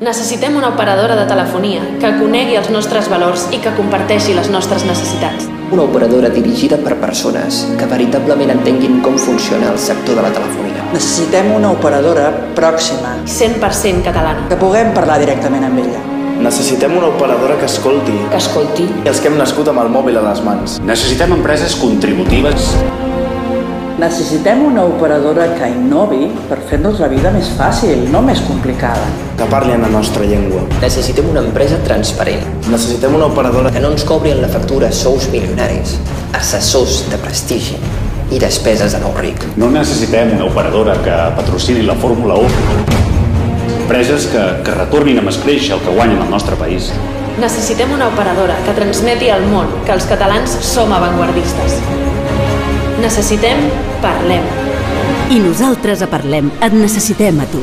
Necessitem una operadora de telefonia que conegui els nostres valors i que comparteixi les nostres necessitats. Una operadora dirigida per persones que veritablement entenguin com funciona el sector de la telefonia. Necessitem una operadora pròxima, 100% catalana. que puguem parlar directament amb ella. Necessitem una operadora que escolti. Que escolti. I els que hem nascut amb el mòbil a les mans. Necessitem empreses contributives. Necessitem una operadora que innovi per fer-nos la vida més fàcil, no més complicada. Que parli en la nostra llengua. Necessitem una empresa transparent. Necessitem una operadora Que no ens cobri en la factura sous milionaris, assessors de prestigi i despeses de nou ric. No necessitem una operadora que patrocini la Fórmula 1. Empreses que retornin amb escreix el que guanyen al nostre país. Necessitem una operadora que transmeti al món que els catalans som avantguardistes. Necessitem Parlem. I nosaltres a Parlem et necessitem a tu.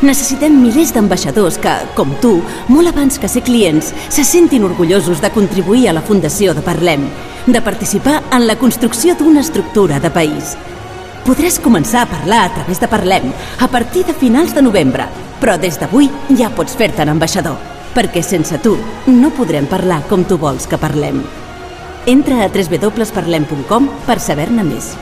Necessitem milers d'ambaixadors que, com tu, molt abans que ser clients, se sentin orgullosos de contribuir a la fundació de Parlem, de participar en la construcció d'una estructura de país. Podràs començar a parlar a través de Parlem a partir de finals de novembre, però des d'avui ja pots fer-te'n ambaixador, perquè sense tu no podrem parlar com tu vols que parlem. Entra a www.parlem.com per saber-ne més.